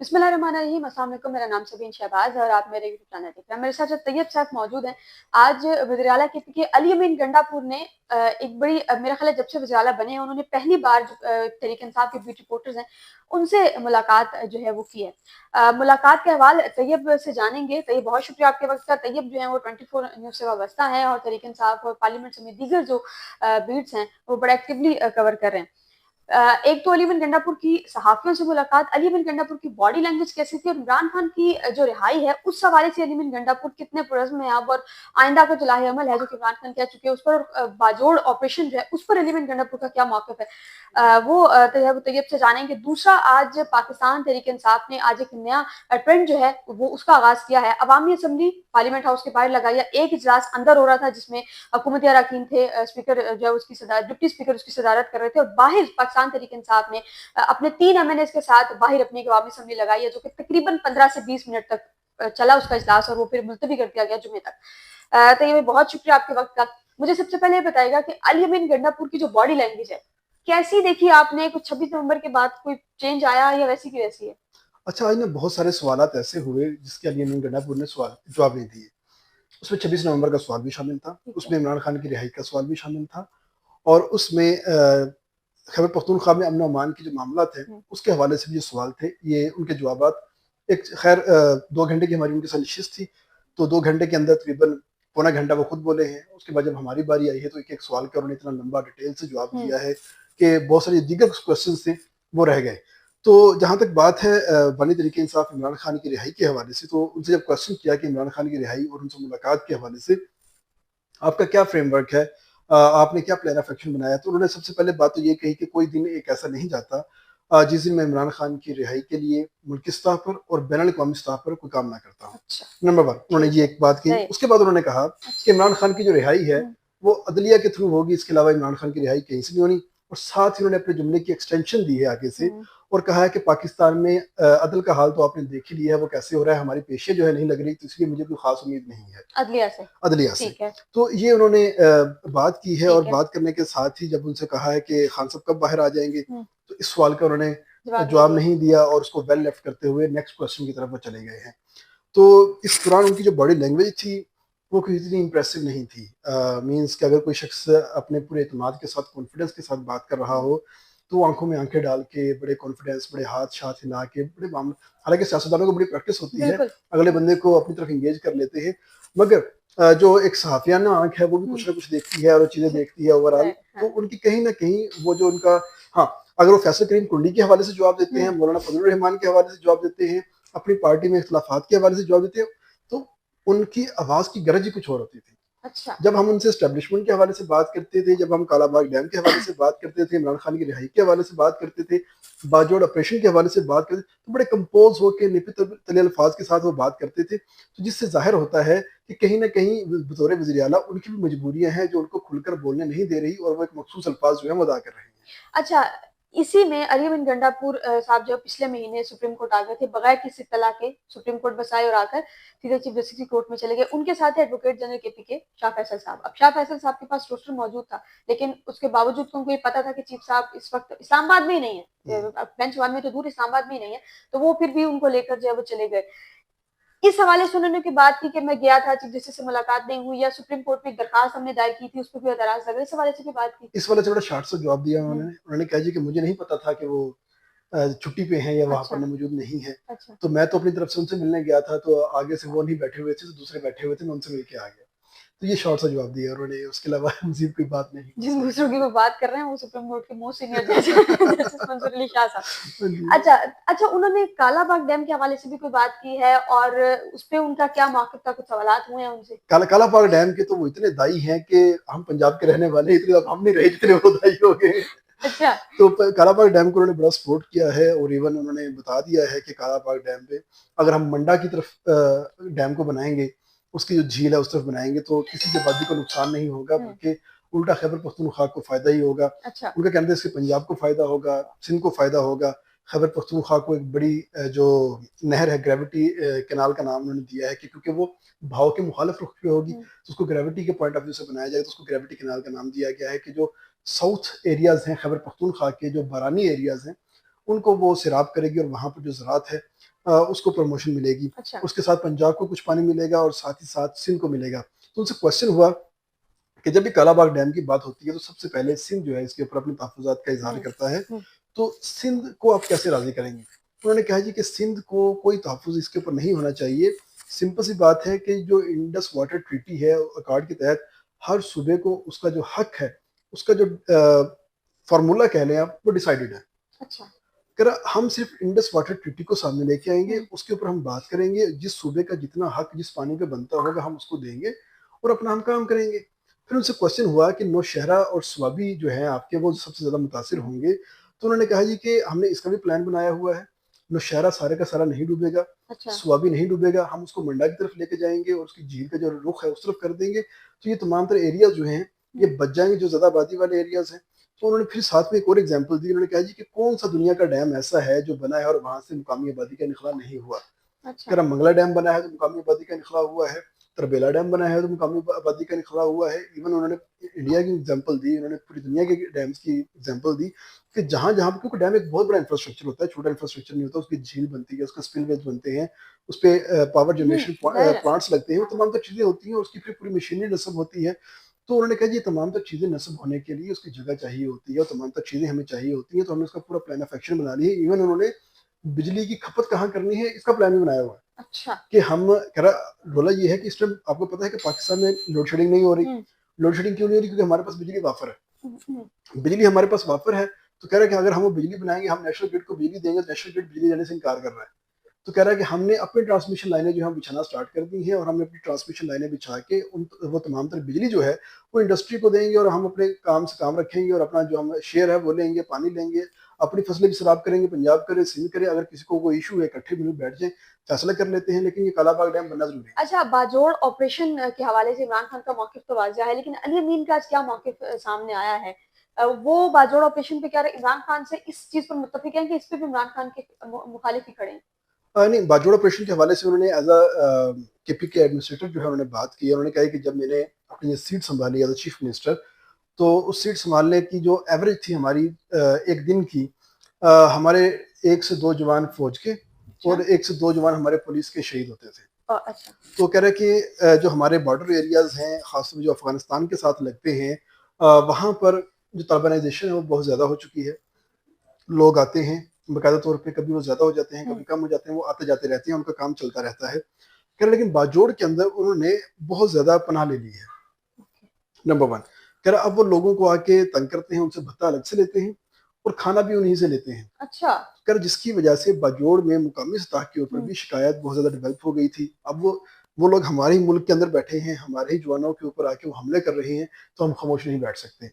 बिस्मिल्लाहिर्रहमानिर्रहीम, अस्सलाम वालेकुम। मेरा नाम सबीन शहबाज है और आप मेरे यूट्यूब चैनल देख रहे हैं। मेरे साथ जो तैयब साहब मौजूद हैं। आज वज़ीर आला केपी के अली अमीन गंडापुर ने एक बड़ी मेरा ख्याल है जब से वज़ीर आला बने हैं उन्होंने पहली बार जो तहरीक इंसाफ के बीट रिपोर्टर्स हैं उनसे मुलाकात जो है वो की है। मुलाकात के हवाल तैयब से जानेंगे। तैयब, बहुत शुक्रिया आपके वक्त का। तैयब जो है वो 24 न्यूज़ से वाबस्ता है और तहरीक इंसाफ और पार्लियामेंट समेत दीगर जो बीट्स हैं वो बड़ा एक्टिवली कवर कर रहे हैं। एक तो अली बिन गंडापुर की सहाफियों से मुलाकात, अली बिन गंडापुर की बॉडी लैंग्वेज कैसी थी और इमरान खान की जो रिहाई है उस हवाले से अली बिन गंडापुर कितने पुरज़्म हैं अब, और आइंदा का जो लाहे-अमल है जो कि इमरान खान कह चुके हैं उस पर, बाजोड़ ऑपरेशन जो है उस पर अली बिन गंडापुर का क्या मौक़िफ़ है, वो तैयब से जानेंगे। दूसरा, आज पाकिस्तान तहरीक इंसाफ ने आज एक नया ट्रेंड जो है वो उसका आगाज़ किया है। अवामी असम्बली पार्लियामेंट हाउस के बाहर लगाई है। एक इजलास अंदर हो रहा था जिसमें हुकूमती अरकान थे, स्पीकर जो है उसकी डिप्टी स्पीकर उसकी सदारत कर रहे थे, और बाहर पाकिस्तान तहरीक इंसाफ ने अपने 3 एमएनएस के साथ बाहर अपनी एक अवामी असम्बली लगाई है जो कि तकरीबन 15 से 20 मिनट तक चला उसका इजलास, और वो फिर मुलतवी कर दिया गया जुमे तक। तो ये बहुत शुक्रिया आपके वक्त का। मुझे सबसे पहले ये बताएगा कि अली अमीन गंडापुर की जो बॉडी लैंग्वेज है कैसी देखी आपने? कुछ 26 नवंबर के बाद कोई चेंज आया या वैसी की वैसी है? अच्छा, आज ना बहुत सारे सवालात ऐसे हुए जिसके अली अमीन गंडापुर ने सवाल जवाब नहीं दिए। उसमें 26 नवंबर का सवाल भी शामिल था, ठीक है। उसमें इमरान खान की रिहाई का सवाल भी शामिल था, और उसमें खैबर पख्तूनख्वा में अमन-ओ-अमान के जो मामला थे, उसके हवाले से भी जो सवाल थे, ये उनके जवाबात एक खैर 2 घंटे की हमारी उनके साथ नशिस्त थी, तो 2 घंटे के अंदर तकरीबन पौना घंटा वो खुद बोले हैं। उसके बाद जब हमारी बारी आई है तो एक-एक सवाल का उन्होंने इतना लंबा डिटेल से जवाब दिया है कि बहुत सारे दीगर क्वेश्चंस थे, वो रह गए। तो जहाँ तक बात है बानी तहरीक इंसाफ इमरान खान की रिहाई के हवाले से, तो उनसे जब क्वेश्चन किया कि इमरान खान की रिहाई और उनसे मुलाकात के हवाले से आपका क्या फ्रेमवर्क है, आपने क्या प्लान ऑफ एक्शन बनाया, तो उन्होंने सबसे पहले बात तो ये कही कि कोई दिन एक ऐसा नहीं जाता जिस दिन मैं इमरान खान की रिहाई के लिए मुल्की सतह पर और बैनुल अक़वामी सतह पर कोई काम ना करता हूँ। अच्छा। नंबर 1 उन्होंने ये एक बात कही। उसके बाद उन्होंने कहा कि इमरान खान की जो रिहाई है वो अदलिया के थ्रू होगी, इसके अलावा इमरान खान की रिहाई कहीं से नहीं होनी। और साथ ही उन्होंने अपने जुमले की एक्सटेंशन दी है आगे से, और कहा है कि पाकिस्तान में अदल का हाल तो आपने देख ही लिया है वो कैसे हो रहा है, हमारी पेशियां जो है नहीं लग रही, तो इसलिए मुझे कोई खास उम्मीद नहीं है अदलिया से। तो ये उन्होंने बात की है, और बात करने के साथ ही जब उनसे कहा है कि खान साहब कब बाहर आ जाएंगे, तो इस सवाल का उन्होंने जवाब नहीं दिया और उसको वेल लेफ्ट करते हुए नेक्स्ट क्वेश्चन की तरफ वो चले गए हैं। तो इस दौरान उनकी जो बॉडी लैंग्वेज थी वो कोई इतनी इंप्रेसिव नहीं थी। मीन्स कि अगर कोई शख्स अपने पूरे इत्मीनान के साथ, कॉन्फिडेंस के साथ बात कर रहा हो, तो वो आंखों में आंखें डाल के बड़े कॉन्फिडेंस, बड़े हाथ शाथ हिला के, बड़े मामले, हालांकि सियासतदानों को बड़ी प्रैक्टिस होती है, अगले बंदे को अपनी तरफ इंगेज कर लेते हैं, मगर जो एक सहाफियाना आंख है वो भी कुछ ना कुछ देखती है और चीज़ें देखती है ओवरऑल। तो उनकी कहीं ना कहीं वो जो उनका, हाँ, अगर वो फैसल करीम कुंडी के हवाले से जवाब देते हैं, मौलाना फजलुर रहमान के हवाले से जवाब देते हैं, अपनी पार्टी में इख्तलाफात के हवाले से जवाब देते हैं, तो उनकी आवाज़ की गरज ही कुछ और होती थी। अच्छा। जब हम उनसे एस्टेब्लिशमेंट के हवाले से बात करते थे, जब हम कालाबाग डैम के हवाले से बात करते थे, इमरान खान की रिहाई के हवाले से बात करते थे, बाजोड़ ऑपरेशन के हवाले से बात करते थे, तो बड़े कंपोज होकर निपट तले अल्फाज के साथ वो बात करते थे। तो जिससे जाहिर होता है कि कहीं ना कहीं बतौर वज़ीर आला उनकी भी मजबूरियां हैं जो उनको खुलकर बोलने नहीं दे रही, और वो एक मखसूस अल्फाज जो है वो अदा कर रहे हैं। अच्छा, इसी में अली बिन गंडापुर साहब जो पिछले महीने सुप्रीम कोर्ट आ गए थे बगैर किसी इत्तला के, सुप्रीम कोर्ट बस आए और आकर सीधे चीफ जस्टिस की कोर्ट में चले गए। उनके साथ है एडवोकेट जनरल केपी के शाह फैसल साहब। अब शाह फैसल साहब के पास रोस्टर मौजूद था, लेकिन उसके बावजूद उनको ये पता था कि चीफ साहब इस वक्त इस्लामाबाद में ही नहीं है, बेंच वन में तो दूर, इस्लामाबाद में ही नहीं है, तो वो फिर भी उनको लेकर जो है वो चले गए। इस हवाले से उन्होंने की बात की कि मैं गया था, चीफ जस्टिस से मुलाकात नहीं हुई, या सुप्रीम कोर्ट में एक दरखास्त हमने दायर की थी उस पर भी एतराज लगा, इस हवाले से भी बात की? इस वाले से बड़ा शार्ट सा जवाब दिया उन्होंने कहा जी कि मुझे नहीं पता था कि वो छुट्टी पे हैं या वहाँ पर मौजूद नहीं है। तो मैं तो अपनी तरफ से उनसे मिलने गया था, तो आगे से वो नहीं बैठे हुए थे, तो दूसरे बैठे हुए थे, मैं उनसे मिल के आ गया। तो ये शॉर्ट सा जवाब दिया उन्होंने, उसके अलावा मजीद कोई बात नहीं। जिन दूसरों की वो बात कर रहे हैं वो सुप्रीम कोर्ट के मोस्ट सीनियर जज जस्टिस मंजूर अली शाह साहब। अच्छा, उन्होंने कालाबाग डैम के हवाले से भी कोई बात की है और उस पे उनका क्या मौक़िफ़ था? कुछ सवालात हुए हैं उनसे? कालाबाग डैम के तो वो इतने दाई हैं कि हम पंजाब के रहने वाले, इतने अब हम नहीं रहे जितने वो दाई हो गए। अच्छा। तो कालाबाग डैम को उन्होंने बड़ा सपोर्ट किया है, और इवन उन्होंने बता दिया है कि कालाबाग डैम पे अगर हम मंडा की तरफ डैम को बनाएंगे, उसकी जो झील है उस तरफ बनाएंगे, तो किसी की आबादी को नुकसान नहीं होगा, बल्कि उल्टा खैबर पख्तूनख्वा को फायदा ही होगा। उनका कहना है इससे पंजाब को फायदा होगा, सिंध को फायदा होगा, खैबर पख्तूनख्वा को एक बड़ी जो नहर है, ग्रेविटी कैनाल का नाम उन्होंने दिया है कि क्योंकि वो भाव के मुखालिफ रुख पे होगी, तो उसको ग्रेविटी के पॉइंट ऑफ व्यू से बनाया जाए, तो उसको ग्रेविटी कैनाल का नाम दिया गया है कि जो साउथ एरियाज हैं खैबर पख्तूनख्वा के, जो बारानी एरियाज हैं, उनको वो सैराब करेगी और वहाँ पर जो ज़राअत है उसको प्रमोशन मिलेगी। अच्छा। उसके साथ पंजाब को कुछ पानी मिलेगा और साथ ही साथ सिंध को मिलेगा। तो उनसे क्वेश्चन हुआ कि जब भी कालाबाग डैम की बात होती है तो सबसे पहले सिंध जो है इसके ऊपर अपने तहफ़्फ़ुज़ात का इज़हार हुँ, करता है। हुँ, तो सिंध को आप कैसे राज़ी करेंगे? उन्होंने कहा जी कि सिंध को कोई तहफ़्फ़ुज़ इसके ऊपर नहीं होना चाहिए। सिंपल सी बात है कि जो इंडस वाटर ट्रीटी है अकॉर्ड के तहत हर सूबे को उसका जो हक है, उसका जो फ़ॉर्मूला कह लें आप, वो डिसाइडेड है। अच्छा। अगर हम सिर्फ इंडस वाटर ट्रीटी को सामने लेके आएंगे, हुँ, उसके ऊपर हम बात करेंगे, जिस सूबे का जितना हक जिस पानी पे बनता होगा हम उसको देंगे और अपना हम काम करेंगे। फिर उनसे क्वेश्चन हुआ कि नौशहरा और स्वाबी जो है आपके वो सबसे ज़्यादा मुतासिर हुँ, होंगे। तो उन्होंने कहा जी कि हमने इसका भी प्लान बनाया हुआ है। नौशहरा सारे का सारा नहीं डूबेगा, अच्छा। स्वाबी नहीं डूबेगा, हम उसको मंडा की तरफ लेके जाएंगे और उसकी झील का जो रुख है उस तरफ कर देंगे। तो ये तमाम तरह एरियाज जो हैं ये हुँ, बच जाएंगे जो ज़्यादा आबादी वाले एरियाज हैं। तो उन्होंने फिर साथ में एक और एग्जांपल दी। उन्होंने कहा जी कि कौन सा दुनिया का डैम ऐसा है जो बना है और वहां से मुकामी आबादी का निखला नहीं हुआ। अच्छा। अगर मंगला डैम बना है तो मुकामी आबादी का निखला हुआ है, तरबेला डैम बना है तो मुकामी आबादी का निखला हुआ है। इवन उन्होंने इंडिया की एग्जांपल दी, उन्होंने पूरी दुनिया के डैम्स की एग्जांपल दी कि जहां जहां क्योंकि डैम एक बहुत बड़ा इंफ्रास्ट्रक्चर होता है, छोटा इंफ्रास्ट्रक्चर नहीं होता। उसकी झील बनती है, उसका स्पिलवेज बनते हैं, उस पर पावर हुँ, जनरेशन ज़ाहिर है। प्लांट्स लगते हैं, वो हाँ, तमाम तर चीजें होती हैं और उसकी फिर पूरी मशीनरी नस्ब होती है। तो उन्होंने कहा जी ये तमाम तर चीज़ें नस्ब होने के लिए उसकी जगह चाहिए होती है और तमाम तर चीज़ें हमें चाहिए होती हैं। तो हमने उसका पूरा प्लान ऑफ एक्शन बना लिया है। इवन उन्होंने बिजली की खपत कहाँ करनी है इसका प्लान भी बनाया हुआ है अच्छा। कि हम कह रहा रोला ये है कि इस टाइम आपको पता है कि पाकिस्तान में लोड शेडिंग नहीं हो रही। हुँ, लोड शेडिंग क्यों नहीं हो रही? क्योंकि हमारे पास बिजली वाफर हुँ, हुँ, है, बिजली हमारे पास वाफर है। तो कह रहा है कि अगर हम वो बिजली बनाएंगे, हम नेशनल ग्रिड को बिजली देंगे, तो नेशनल ग्रिड बिजली देने से इनकार कर रहा है। तो कह रहा है कि हमने अपनी ट्रांसमिशन लाइनें जो है बिछाना स्टार्ट कर दी हैं और हमने अपनी ट्रांसमिशन लाइनें बिछा के उन वो तमाम तरह बिजली जो है वो इंडस्ट्री को देंगे और हम अपने काम से काम रखेंगे और अपना जो हम शेयर है वो लेंगे, पानी लेंगे, अपनी फसलें भी सराब करेंगे, पंजाब करे, सिंध करे। अगर किसी को कोई इशू है इकट्ठे मिलकर बैठ जाए, फैसला कर लेते हैं। लेकिन ये कालाबाग डैम बनना जरूरी है। अच्छा, बाजोड़ ऑपरेशन के हवाले से इमरान खान का मौक़िफ़ तो वाज़िह है, लेकिन अली अमीन का आज क्या मौक़िफ़ सामने आया है? वो बाजोड़ ऑपरेशन पे क्या इमरान खान से इस चीज़ पर मुत्तफ़िक हैं कि इस पे भी इमरान खान के मुखालिफ ही खड़े हैं? नहीं, बाजोड़ ऑपरेशन के हवाले से उन्होंने एज अ केपी के एडमिनिस्ट्रेटर जो है उन्होंने बात की है। उन्होंने कहा कि जब मैंने अपनी ये सीट संभाली एज अ चीफ मिनिस्टर, तो उस सीट संभालने की जो एवरेज थी हमारी एक दिन की, हमारे 1 से 2 जवान फौज के अच्छा। और 1 से 2 जवान हमारे पुलिस के शहीद होते थे। अच्छा। तो कह रहे कि जो हमारे बॉर्डर एरियाज हैं, खासतौर जो अफगानिस्तान के साथ लगते हैं, वहाँ पर जो तालिबानाइजेशन है वो बहुत ज़्यादा हो चुकी है। लोग आते हैं बाकायदा तौर पे, कभी वो ज़्यादा हो जाते हैं, हुँ, कभी कम हो जाते हैं, वो आते जाते रहते हैं, उनका काम चलता रहता है। कह रहे लेकिन बाजोड़ के अंदर उन्होंने बहुत ज़्यादा पनाह ले ली है। ओके। नंबर वन, कह रहा अब वो लोगों को आके तंग करते हैं, उनसे भत्ता अलग से लेते हैं और खाना भी उन्हीं से लेते हैं। अच्छा। कर जिसकी वजह से बाजोड़ में मुकामी सतह के ऊपर हुँ, भी शिकायत बहुत ज़्यादा डेवलप हो गई थी। अब वो लोग हमारे ही मुल्क के अंदर बैठे हैं, हमारे ही जवानों के ऊपर आके वो हमले कर रहे हैं, तो हम खामोश नहीं बैठ सकते।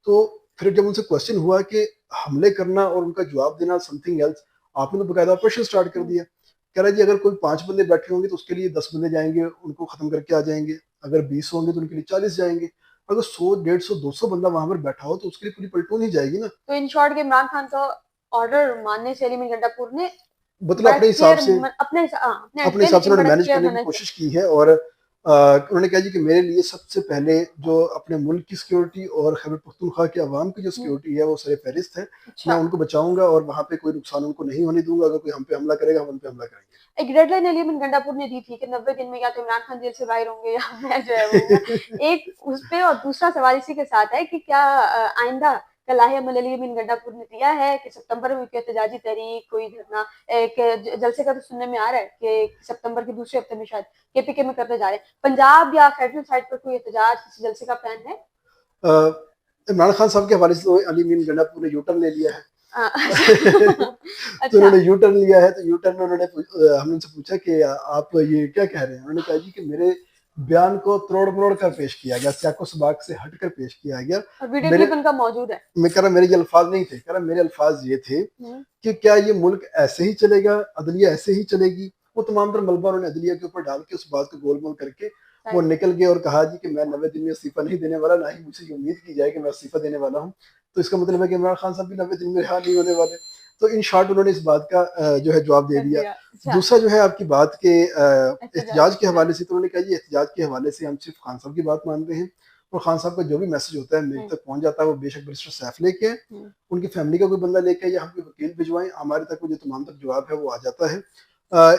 तो फिर जब उनसे क्वेश्चन हुआ कि हमले करना और उनका जवाब देना समथिंग एल्स, आपने तो बाकायदा ऑपरेशन स्टार्ट कर हुँ, दिया। कह रहा है जी अगर कोई 5 बंदे बैठे होंगे तो उसके लिए 10 बंदे जाएंगे, उनको खत्म करके आ जाएंगे। अगर 20 होंगे तो उनके लिए 40 जाएंगे। अगर 100, 150, 200 बंदा वहां पर बैठा हो तो उसके लिए पूरी पलटून ही जाएगी ना। तो इन शॉर्ट कि इमरान खान का ऑर्डर मानने से अली मीर गंडापुर ने मतलब अपने हिसाब से अपने हट अपने के हिसाब से लेकिन उन्होंने बड़ा मैनेज केयर करने की मैनेज कर। कोशिश की है। और उन्होंने कहा जी कि मेरे लिए सबसे पहले जो अपने मुल्क की सिक्योरिटी और खैबर पख्तूनख्वा के अवाम की जो हुँ, सिक्योरिटी है वो सर फहरिस्त है। मैं अच्छा। उनको बचाऊंगा और वहाँ पे कोई नुकसान उनको नहीं होने दूंगा। अगर कोई हम पे हमला करेगा हम उन पे हमला एक डेडलाइन अली अमीन गंडापुर ने दी थी कि 90 दिन में या तो इमरान खान जेल से बाहर होंगे या मैं जो है वो करेंगे। एक उस पे। और दूसरा सवाल इसी के साथ है कि क्या आइंदा का लाहे-अमल अली अमीन गंडापुर ने दिया है कि सितंबर में कोई एहतजाजी तहरीक, कोई धरना, एक जलसे का तो सुनने में आ रहा है कि सितंबर के दूसरे हफ्ते में शायद केपीके में करने जा रहे हैं। पंजाब या फेडरल साइड पर कोई एहतजाज, किसी जलसे का प्लान है? इमरान खान साहब के हवाले से तो अली मीन गंडापुर ने यू टर्न ले लिया है। अच्छा। तो अच्छा। उन्होंने यू टर्न लिया है। तो यू टर्न उन्होंने हमने उनसे पूछा कि आप ये क्या कह रहे हैं। उन्होंने कहा जी कि मेरे बयान को तोड़ मरोड़ कर पेश किया गया, सियाको सबाक से हट कर पेश किया गया। और वीडियो मेरे क्लिप उनका मौजूद है। मैं कह रहा मेरे ये अल्फाज नहीं थे, कह रहा मेरे अल्फाज ये थे हुँ, कि क्या ये मुल्क ऐसे ही चलेगा, अदलिया ऐसे ही चलेगी। वो तमाम तर मलबा उन्होंने अदलिया के ऊपर डाल के उस बात को गोल मोल करके वो राइट। निकल गए और कहा जी कि मैं 90 दिन में इस्तीफा नहीं देने वाला, ना ही मुझसे ये उम्मीद की जाए कि मैं इस्तीफा देने वाला हूँ। तो इसका मतलब है कि इमरान खान साहब भी 90 दिन में रिहा नहीं होने वाले। तो इन शॉर्ट उन्होंने इस बात का जो है जवाब दे कर दिया। दिया। अच्छा। दूसरा जो है आपकी बात के एहतजाज। एहतजाज के हाँ। हवाले से, तो उन्होंने कहा जी एहतजाज के हवाले से हम सिर्फ खान साहब की बात मानते हैं। और खान साहब का जो भी मैसेज होता है मेरे तक पहुंच जाता है, वो बेशक बैरिस्टर सैफ लेके है, उनकी फैमिली का कोई बंदा लेके या हम कोई वकील भिजवाएं, हमारे तक वो जो तमाम तक जवाब है वो आ जाता है।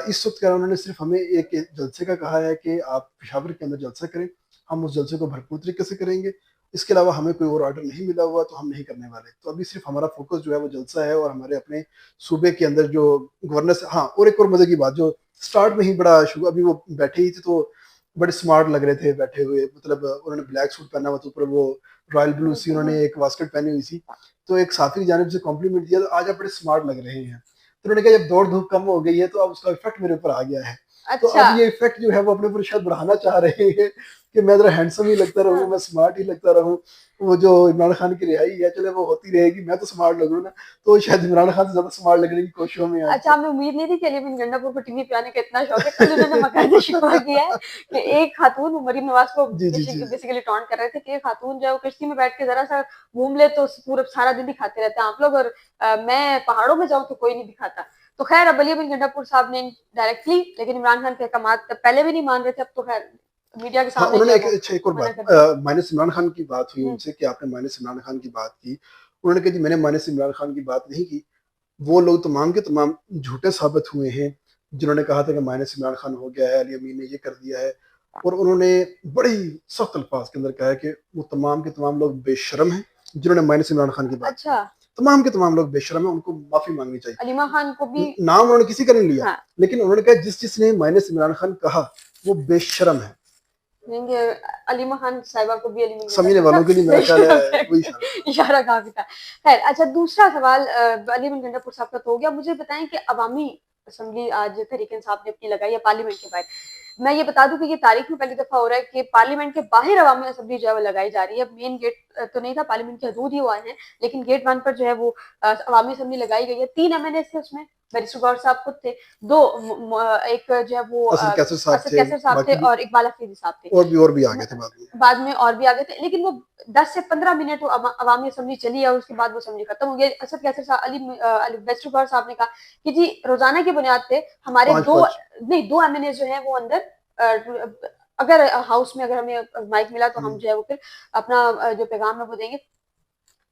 इस वक्त क्या उन्होंने सिर्फ हमें एक जलसे का कहा है कि आप पेशावर के अंदर जलसा करें, हम उस जलसे को भरपूर तरीके से करेंगे, इसके अलावा हमें कोई और ऑर्डर नहीं मिला हुआ तो हम नहीं करने वाले। तो अभी सिर्फ हमारा फोकस जो है वो जलसा है और हमारे अपने सूबे के अंदर जो गवर्नेंस। हाँ, और एक और मजे की बात, जो स्टार्ट में ही बड़ा शुरू, अभी वो बैठे ही थे तो बड़े स्मार्ट लग रहे थे बैठे हुए, मतलब उन्होंने ब्लैक सूट पहना हुआ था, ऊपर वो रॉयल ब्लू सी उन्होंने एक वास्कट पहनी हुई थी, तो एक साथी की जानिब से कॉम्प्लीमेंट दिया, तो आज आप बड़े स्मार्ट लग रहे हैं। तो उन्होंने कहा जब दौड़ धूप कम हो गई है तो अब उसका इफेक्ट मेरे ऊपर आ गया है। तो अच्छा। अब ये इफेक्ट जो है वो अपने ऊपर शायद बढ़ाना चाह रहे हैं कि मैं जरा हैंडसम ही लगता रहूं, मैं स्मार्ट ही लगता रहूं। वो जो इमरान खान की रिहाई है चले वो होती रहेगी, मैं तो स्मार्ट लग रहा हूं ना, तो शायद इमरान खान से ज्यादा स्मार्ट लगने की कोशिशों में आज। अच्छा, हमें उम्मीद नहीं थी कि अली बिन गंडापुर को टीवी पे आने का इतना शौक है। कल उन्होंने बाकायदा शिकवा किया है कि एक खातून, वो मरीम नवाज को जी जी जी। बेसिकली टॉन्ट कर रहे थे कि एक खातून जो है वो किश्ती में बैठ के जरा सा घूम ले तो पूरा सारा दिन दिखाते रहते हैं आप लोग, और मैं पहाड़ों में जाऊं तो कोई नहीं दिखाता। तो खैर अब अली बिन गंडापुर साहब ने डायरेक्टली, लेकिन इमरान खान के अहकाम पहले भी नहीं मान रहे थे, अब तो खैर मीडिया के हाँ, सामने जो उन्होंने है एक वो अच्छा एक और मना बात, कर दिया। माइनस इमरान खान की बात हुई उनसे कि आपने माइनस इमरान खान की बात की। उन्होंने कहा जी मैंने माइनस इमरान खान की बात नहीं की, वो लोग तमाम के तमाम झूठे साबित हुए हैं जिन्होंने कहा था कि माइनस इमरान खान हो गया है, अली अमीन ने ये कर दिया है। और उन्होंने बड़े ही सख्त अल्फाज के अंदर कहा है कि वो तमाम के तमाम लोग बेशरम हैं जिन्होंने माइनस इमरान खान की बात अच्छा। की। तमाम के तमाम लोग बेशरम हैं, उनको माफी मांगनी चाहिए। अलीमा खान को भी। नाम उन्होंने किसी का नहीं लिया, हाँ। लेकिन उन्होंने कहा जिस जिसने माइनस इमरान खान कहा वो बेशरम है। देंगे। अलीमा खान साहिबा को भी अली मिल समझने वालों के लिए मेरा ख्याल है वही इशारा था। इशारा काफी था। खैर, अच्छा, दूसरा सवाल अली बिन गंडापुर साहब का तो हो गया। मुझे बताएं कि अवामी असम्बली आज तहरीक इंसाफ ने अपनी लगाई है पार्लियामेंट के बाहर। मैं ये बता दूं कि ये तारीख में पहली दफा हो रहा है कि पार्लियामेंट के बाहर अवामी असम्बली जो है वो लगाई जा रही है। मेन गेट तो नहीं था, पार्लियामेंट की हदूद ही हुआ है, लेकिन गेट 1 पर जो है वो अवामी असम्बली लगाई गई है। 3 एमएनए थे उसमें, बैरिस्टर गौहर साहब खुद थे, दो एक जो है वो असद कैसर साहब असद थे, कैसर साहब थे बाकी भी और इकबाल हफीजी साहब थे। और भी आ गए थे बाद में और भी आ गए थे, लेकिन वो 10 से 15 मिनट वो अवामी असम्बली चली है और उसके बाद वो असम्बली खत्म हो गई। असद कैसर साहब, अली बैरिस्टर गौहर साहब ने कहा कि जी रोजाना की बुनियाद पे हमारे पांच दो पांच नहीं 2 एमएनए जो है वो अंदर, अगर हाउस में अगर हमें माइक मिला तो हम जो है वो फिर अपना जो पैगाम है वो देंगे।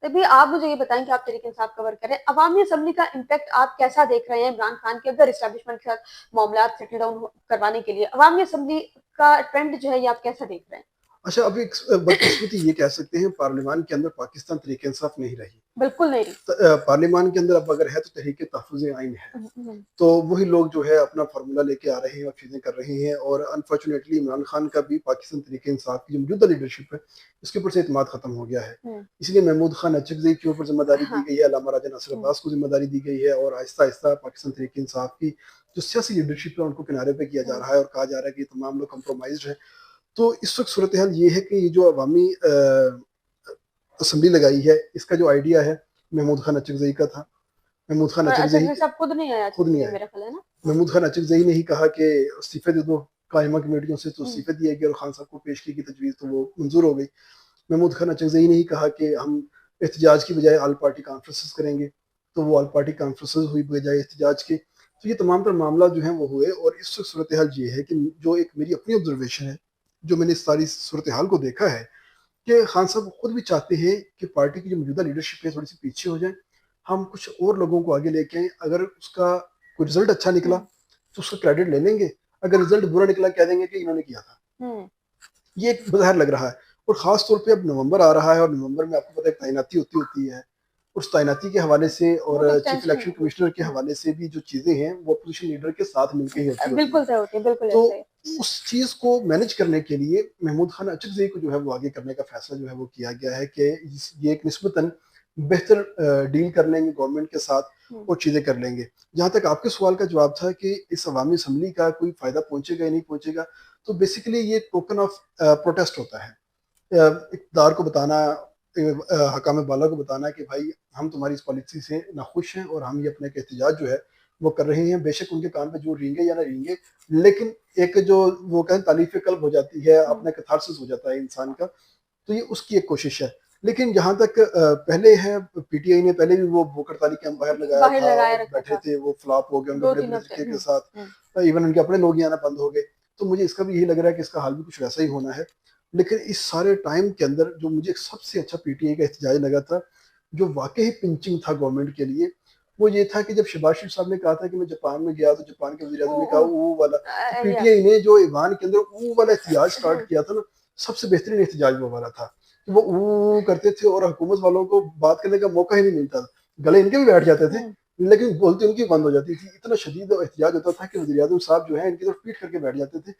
तभी आप मुझे ये बताएं कि आप तहरीक इंसाफ कवर कर रहे हैं, अवामी असम्बली का इम्पैक्ट आप कैसा देख रहे हैं इमरान खान के अगर इस्टेब्लिशमेंट के साथ मामला सेटल डाउन करवाने के लिए अवामी असम्बली का ट्रेंड जो है ये आप कैसा देख रहे हैं? अच्छा, अभी बदकिस्मती ये कह सकते हैं पार्लियामान के अंदर पाकिस्तान तहरीक इंसाफ नहीं रही। बिल्कुल नहीं रही। पार्लियामान के अंदर अब अगर है तो तहरीक तहफ़्फ़ुज़ आइन है, तो वही लोग जो है अपना फार्मूला लेके आ रहे हैं और चीज़ें कर रहे हैं। और अनफॉर्चुनेटली इमरान खान का भी पाकिस्तान तहरीक इंसाफ की जो मौजूदा लीडरशिप है इसके ऊपर से इत्मीनाद खत्म हो गया है। इसलिए महमूद खान अचकज़ई के ऊपर जिम्मेदारी दी गई है, अल्लामा राजा नासिर अब्बास को जिम्मेदारी दी गई है, और आहिस्ता आहिस्ता पाकिस्तान तहरीक इंसाफ की जो सियासी लीडरशिप है उनको किनारे पे किया जा रहा है और कहा जा रहा है कि तमाम लोग कंप्रोमाइज्ड हैं। तो इस वक्त सूरत हाल ये है कि ये जो अवामी असम्बली लगाई है इसका जो आइडिया है महमूद खान अचकज़ई का था। महमूद खान अचकज़ई खुद नहीं आया, खुद नहीं आया, मेरा ख्याल है ना। महमूद खान अचकज़ई ने ही कहा कि इस्तीफे दे दो कायमा कमेटियों से, तो इस्तीफे दिए गए और खान साहब को पेश की तजवीज़ तो वो मंजूर हो गई। महमूद खान अचकज़ई ने ही कहा कि हम एहतजाज की बजाय आल पार्टी कॉन्फ्रेंसेस करेंगे, तो वो आल पार्टी कॉन्फ्रेंसेस हुई बजाय एहतजाज के। तो ये तमाम तर मामला जो हैं वो हुए। और इस वक्त सूरत हाल ये है कि जो एक मेरी अपनी ऑब्जर्वेशन है, जो मैंने इस सारी सूरत हाल को देखा है, कि खान साहब खुद भी चाहते हैं कि पार्टी की जो मौजूदा लीडरशिप है थोड़ी सी पीछे हो जाए, हम कुछ और लोगों को आगे लेके आए। अगर उसका कोई रिजल्ट अच्छा निकला तो उसका क्रेडिट ले लेंगे, अगर रिजल्ट बुरा निकला कह देंगे कि इन्होंने किया था। ये एक बाहर लग रहा है। और ख़ास तौर पे अब नवंबर आ रहा है और नवंबर में आपको पता है तैनाती होती है। उस तैनाती के हवाले से और चीफ इलेक्शन कमिश्नर के हवाले से भी जो चीज़ें हैं वो अपोजिशन लीडर के साथ मिलकर ही होती बिल्कुल सही होती है, बिल्कुल तो ऐसे। उस चीज़ को मैनेज करने के लिए महमूद खान अचकज़ई को जो है वो आगे करने का फैसला जो है वो किया गया है कि ये एक निस्बतन बेहतर डील कर लेंगे गवर्नमेंट के साथ और चीज़ें कर लेंगे। जहाँ तक आपके सवाल का जवाब था कि इस अवामी असम्बली का कोई फ़ायदा पहुँचेगा या नहीं पहुँचेगा, तो बेसिकली ये टोकन ऑफ प्रोटेस्ट होता है। इक़्तिदार को बताना, हकाम बाला को बताना कि भाई हम तुम्हारी इस पॉलिसी से नाखुश हैं और हम ये अपना एक एहतजाज जो है वो कर रहे हैं। बेशक उनके कान पे जो रेंगे या ना रेंगे, लेकिन एक जो वो कहते तारीफ़ कल्ब हो जाती है, अपना कैथारसिस हो जाता है इंसान का, तो ये उसकी एक कोशिश है। लेकिन जहाँ तक पहले है पीटीआई ने पहले भी वो भूख हड़ताली कैंप बाहर लगाया था, बैठे थे, वो फ्लॉप हो गए उनके बड़े बड़े तरीके के साथ, इवन उनके अपने लोग ही आना बंद हो गए। तो मुझे इसका भी यही लग रहा है कि इसका हाल भी कुछ वैसा ही होना है। लेकिन इस सारे टाइम के अंदर जो मुझे सबसे अच्छा पीटीआई का एहतजाज लगा था, जो वाकई पिंचिंग था गवर्नमेंट के लिए, वो ये था कि जब शहबाज शरीफ साहब ने कहा था कि मैं जापान में गया तो जापान के वज़ीर ओ आज़म ने कहा ओ वो वाला, तो या पीटीआई ने जो ईवान के अंदर वो वाला एहतजाज स्टार्ट किया था ना, सबसे बेहतरीन एहतजाज वो वाला था कि वो करते थे और हुकूमत वालों को बात करने का मौका ही नहीं मिलता था, गले इनके भी बैठ जाते थे लेकिन बोलती उनकी बंद हो जाती थी, इतना शदीद एहतजाज होता था कि वज़ीर आज़म साहब जो है इनकी तरफ पीठ करके बैठ जाते थे,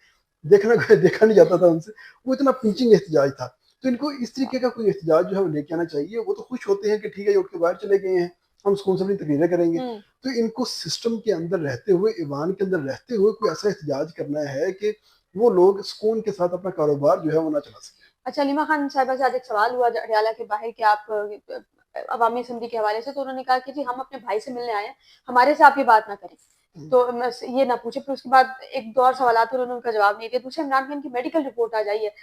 देखना देखा नहीं जाता था उनसे, वो इतना पिंचिंग एहतजाज था। तो इनको इस तरीके का कोई एहतजाज जो है वो लेके आना चाहिए, वो तो खुश होते हैं कि ठीक है ये उठ के बाहर चले गए हैं, हम सुकून से अपनी तकरीरें करेंगे। तो इनको सिस्टम के अंदर रहते हुए, ईवान के अंदर रहते हुए कोई ऐसा एहतजाज करना है कि वो लोग सुकून के साथ अपना कारोबार जो है वो ना चला सकें। अच्छा, लीमा खान साहिबा से आज एक सवाल हुआ अडयाला के बाहर कि आप अवामी असम्बली के हवाले से, तो उन्होंने कहा कि जी हम अपने भाई से मिलने आए हैं, हमारे से आप ये बात ना करें, तो ये ना पूछे। फिर उसके बाद एक दो और सवाल आते उन्होंने उनका जवाब नहीं दिया। दूसरे, इमरान खान की मेडिकल रिपोर्ट आ जाइए,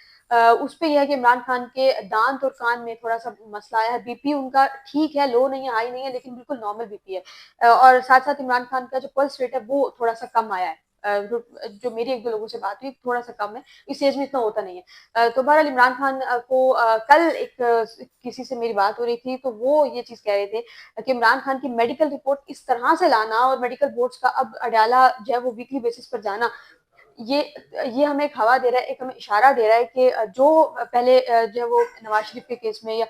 उस पे यह है कि इमरान खान के दांत और कान में थोड़ा सा मसला आया है, बीपी उनका ठीक है, लो नहीं है, हाई नहीं है, लेकिन बिल्कुल नॉर्मल बीपी है, और साथ साथ इमरान खान का जो पल्स रेट है वो थोड़ा सा कम आया है, जो मेरी एक दो लोगों से बात हुई थोड़ा सा कम है, इस एज में इतना होता नहीं है। तो बहरहाल इमरान खान को कल किसी से मेरी बात हो रही थी, तो वो ये चीज कह रहे थे कि इमरान खान की मेडिकल रिपोर्ट इस तरह से लाना और मेडिकल बोर्ड्स का अब अडयाला जो है वो वीकली बेसिस पर जाना, ये ये हमें एक हवा दे रहा है, एक हमें इशारा दे रहा है कि जो पहले जो है वो नवाज शरीफ के केस में या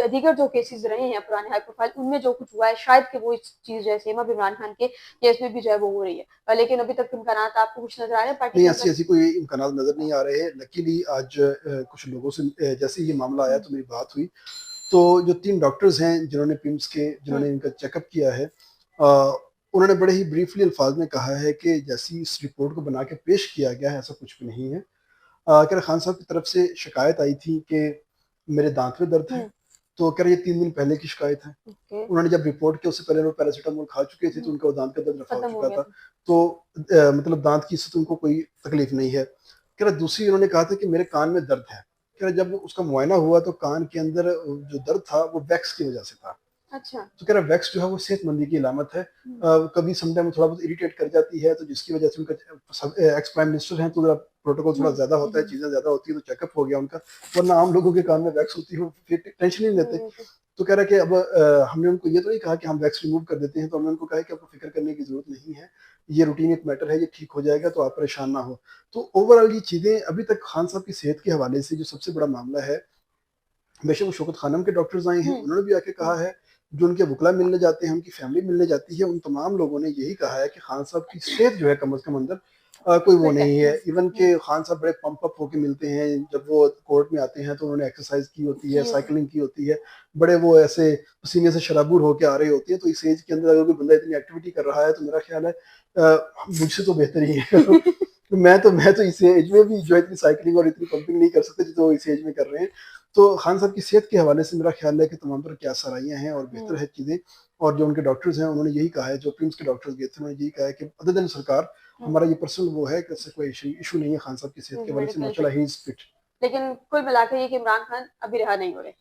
दीगर जो केसेस रहे हैं पुराने हाई प्रोफाइल, उनमें जो कुछ हुआ है शायद कि वो इस चीज जो है सेम अब इमरान खान के केस में भी जो है वो हो रही है, लेकिन अभी तक इम्कान आपको कुछ नजर आ रहे हैं पार्टी नहीं, के ऐसी अंदर? ऐसी कोई इम्कान नजर नहीं आ रहे हैं। लकीली आज कुछ लोगों से जैसे ये मामला आया तो मेरी बात हुई, तो जो 3 डॉक्टर्स हैं जिन्होंने पिम्स के जिन्होंने इनका चेकअप किया है, उन्होंने बड़े ही ब्रीफली अल्फाज में कहा है कि जैसी इस रिपोर्ट को बना के पेश किया गया है ऐसा कुछ भी नहीं है। कह रहे खान साहब की तरफ से शिकायत आई थी कि मेरे दांत में दर्द है, तो कह रहे ये 3 दिन पहले की शिकायत है। उन्होंने जब रिपोर्ट की उससे पहले वो पैरासिटामोल खा चुके थे तो उनका दांत का दर्द रफा हो खत्म हो चुका गया था, था। तो मतलब दांत की इससे तो उनको कोई तकलीफ नहीं है। कह रहा दूसरी उन्होंने कहा था कि मेरे कान में दर्द है, कह रहा जब उसका मुआयना हुआ तो कान के अंदर जो दर्द था वो वैक्स की वजह से था। अच्छा। तो कह रहा वैक्स जो है वो सेहतमंदी की अलामत है, कभी समटाइम थोड़ा बहुत इरिटेट कर जाती है, तो जिसकी वजह से उनका एक्स प्राइम मिनिस्टर हैं तो जरा प्रोटोकॉल थोड़ा ज्यादा होता है, चीजें ज्यादा होती है, तो चेकअप हो गया उनका, वरना आम लोगों के कान में वैक्स होती है फिर टेंशन ही नहीं लेते। तो कह रहा है कि अब हमने उनको ये तो नहीं कहा कि हम वैक्स रिमूव कर देते हैं, तो हमने उनको कहा कि आपको फिक्र करने की जरूरत नहीं है, ये रूटीन एक मैटर है, ये ठीक हो जाएगा, तो आप परेशान ना हो। तो ओवरऑल ये चीजें अभी तक खान साहब की सेहत के हवाले से जो सबसे बड़ा मामला है, बेशक वो शौकत खानम के डॉक्टर्स आए हैं, उन्होंने भी आके कहा है, जो उनके वकला मिलने जाते हैं, उनकी फैमिली मिलने जाती है, उन तमाम लोगों ने यही कहा है कि खान साहब की सेहत जो है कम अज कम अंदर कोई वो नहीं है। इवन के खान साहब बड़े पंप अप होके मिलते हैं, जब वो कोर्ट में आते हैं तो उन्होंने एक्सरसाइज की होती है, साइकिलिंग की होती है, बड़े वो ऐसे पसीने से शराबूर होके आ रहे होते हैं। तो इस एज के अंदर अगर कोई बंदा इतनी एक्टिविटी कर रहा है तो मेरा ख्याल है मुझसे तो बेहतर ही है। तो मैं तो इस एज में भी जो है इतनी साइकिलिंग और इतनी पंपिंग नहीं कर सकते जो इस एज में कर रहे हैं। तो खान साहब की सेहत के हवाले से मेरा ख्याल है कि तमाम तरह की आसाराइयाँ हैं और बेहतर है चीज़ें। और जो उनके डॉक्टर्स हैं उन्होंने यही कहा है, जो प्रिम्स के डॉक्टर्स गए थे उन्होंने यही कहा है कि अदर देन सरकार, हमारा ये पर्सनल वो है कि इससे कोई इशू नहीं है खान साहब की सेहत के हवाले से, माशाल्लाह ही इज फिट। लेकिन कुल मिलाकर ये कि इमरान खान अभी रिहा नहीं हो रहे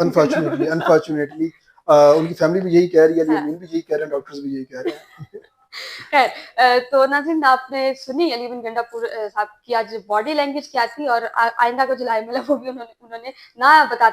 अनफॉर्चुनेटली अली अनफॉर्चुनेटली उनकी फैमिली भी यही कह रही है, अली हाँ। अमीन भी यही कह रहे हैं, डॉक्टर्स भी यही कह रहे हैं। खैर, तो नाज़रीन आपने सुनी अली बिन गंडापुर साहब की आज बॉडी लैंग्वेज क्या थी, और आइंदा का जो लाइमल है वो भी उन्होंने उन्होंने ना बताते